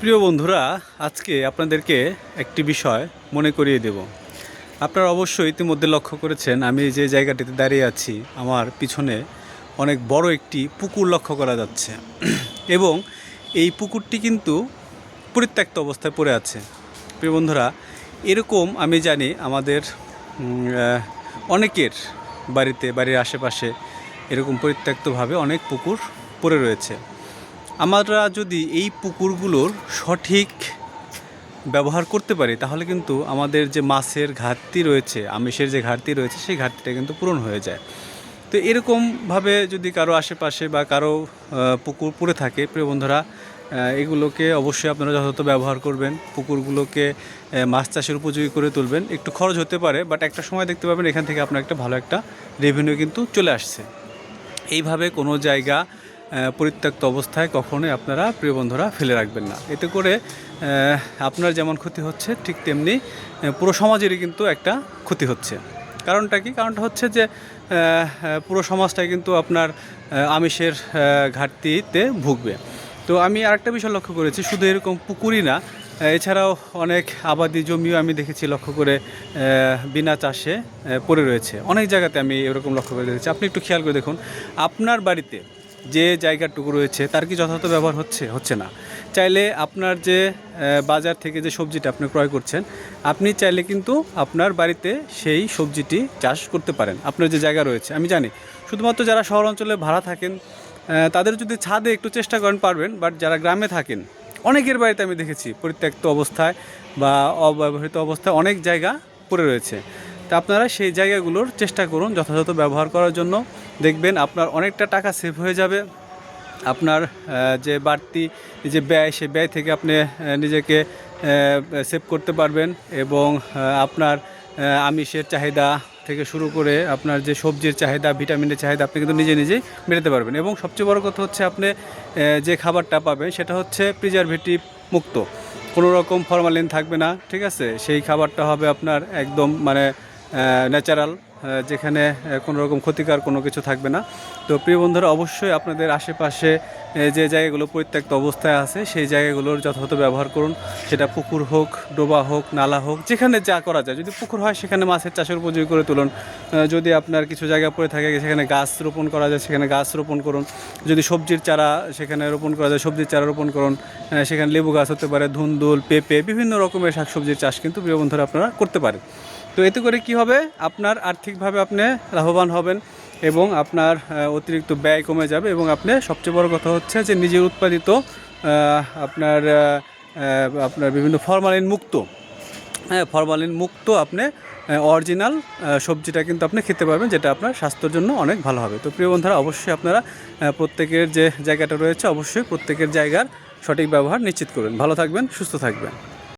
প্রিয় বন্ধুরা, আজকে আপনাদেরকে একটি বিষয় মনে করিয়ে দেব। আপনারা অবশ্যই ইতিমধ্যে লক্ষ্য করেছেন, আমি যে জায়গাটিতে দাঁড়িয়ে আছি আমার পিছনে অনেক বড় একটি পুকুর লক্ষ্য করা যাচ্ছে এবং এই পুকুরটি কিন্তু পরিত্যক্ত অবস্থায় পড়ে আছে। প্রিয় বন্ধুরা, এরকম আমি জানি আমাদের অনেকের বাড়ির আশেপাশে এরকম পরিত্যক্তভাবে অনেক পুকুর পড়ে রয়েছে। আমরা যদি এই পুকুরগুলোর সঠিক ব্যবহার করতে পারি তাহলে কিন্তু আমাদের যে মাছের ঘাটতি রয়েছে, আমিষের যে ঘাটতি রয়েছে, সেই ঘাটতিটা কিন্তু পূরণ হয়ে যায়। তো এরকমভাবে যদি কারো আশেপাশে বা কারো পুকুর পড়ে থাকে, প্রিয় বন্ধুরা, এগুলোকে অবশ্যই আপনারা যথাযথ ব্যবহার করবেন। পুকুরগুলোকে মাছ চাষের উপযোগী করে তুলবেন। একটু খরচ হতে পারে, বাট একটা সময় দেখতে পাবেন এখান থেকে আপনার একটা ভালো একটা রেভিনিউ কিন্তু চলে আসছে। এইভাবে কোনো জায়গা পরিত্যক্ত অবস্থায় কখনোই আপনারা, প্রিয় বন্ধুরা, ফেলে রাখবেন না। এতে করে আপনার যেমন ক্ষতি হচ্ছে, ঠিক তেমনি পুরো সমাজেরই কিন্তু একটা ক্ষতি হচ্ছে। কারণটা কি? কারণটা হচ্ছে যে পুরো সমাজটাই কিন্তু আপনার আমিষের ঘাটতিতে ভুগবে। তো আমি আরেকটা বিষয় লক্ষ্য করেছি, শুধু এরকম পুকুরই না, এছাড়াও অনেক আবাদি জমিও আমি দেখেছি লক্ষ্য করে বিনা চাষে পড়ে রয়েছে। অনেক জায়গাতে আমি এরকম লক্ষ্য করে দেখেছি। আপনি একটু খেয়াল করে দেখুন, আপনার বাড়িতে যে জায়গাটুকু রয়েছে তার কি যথাযথ ব্যবহার হচ্ছে না। চাইলে আপনার যে বাজার থেকে যে সবজিটা আপনি ক্রয় করছেন, আপনি চাইলে কিন্তু আপনার বাড়িতে সেই সবজিটি চাষ করতে পারেন। আপনার যে জায়গা রয়েছে, আমি জানি শুধুমাত্র যারা শহর অঞ্চলে ভাড়া থাকেন তাদের যদি ছাদে একটু চেষ্টা করেন পারবেন, বাট যারা গ্রামে থাকেন অনেকের বাড়িতে আমি দেখেছি পরিত্যক্ত অবস্থায় বা অব্যবহৃত অবস্থায় অনেক জায়গা পড়ে রয়েছে। তা আপনারা সেই জায়গাগুলোর চেষ্টা করুন যথাযথ ব্যবহার করার জন্য। দেখবেন আপনার অনেকটা টাকা সেভ হয়ে যাবে। আপনার যে বাড়তি যে ব্যয়, সেই ব্যয় থেকে আপনি নিজেকে সেভ করতে পারবেন এবং আপনার আমিষের চাহিদা থেকে শুরু করে আপনার যে সবজির চাহিদা, ভিটামিনের চাহিদা আপনি কিন্তু নিজেই মেটাতে পারবেন। এবং সবচেয়ে বড় কথা হচ্ছে, আপনি যে খাবারটা পাবেন সেটা হচ্ছে প্রিজারভেটিভ মুক্ত, কোনো রকম ফরমালিন থাকবে না, ঠিক আছে? সেই খাবারটা হবে আপনার একদম মানে ন্যাচারাল, যেখানে কোনো রকম ক্ষতিকর কোনো কিছু থাকবে না। তো প্রিয় বন্ধুরা, অবশ্যই আপনাদের আশেপাশে যে জায়গাগুলো পরিত্যক্ত অবস্থায় আছে সেই জায়গাগুলোর যথাযথ ব্যবহার করুন। সেটা পুকুর হোক, ডোবা হোক, নালা হোক, যেখানে যা করা যায়। যদি পুকুর হয় সেখানে মাছের চাষের উপযোগী করে তুলুন। যদি আপনার কিছু জায়গা পড়ে থাকে সেখানে গাছ রোপণ করা যায়, সেখানে গাছ রোপণ করুন। যদি সবজির চারা সেখানে রোপণ করা যায়, সবজির চারা রোপণ করুন। সেখানে লেবু গাছ হতে পারে, ধুন্দুল, পেঁপে, বিভিন্ন রকমের শাকসবজির চাষ কিন্তু, প্রিয় বন্ধুরা, আপনারা করতে পারেন। তো এতে করে কি হবে, আপনার আর্থিকভাবে আপনি লাভবান হবেন এবং আপনার অতিরিক্ত ব্যয় কমে যাবে এবং আপনি, সবচেয়ে বড় কথা হচ্ছে যে, নিজের উৎপাদিত আপনার আপনার বিভিন্ন ফরমালিন মুক্ত আপনি অরিজিনাল সবজিটা কিন্তু আপনি খেতে পারবেন, যেটা আপনার স্বাস্থ্যের জন্য অনেক ভালো হবে। তো প্রিয় বন্ধুরা, অবশ্যই আপনারা প্রত্যেকের যে জায়গাটা রয়েছে, অবশ্যই প্রত্যেকের জায়গার সঠিক ব্যবহার নিশ্চিত করবেন। ভালো থাকবেন, সুস্থ থাকবেন।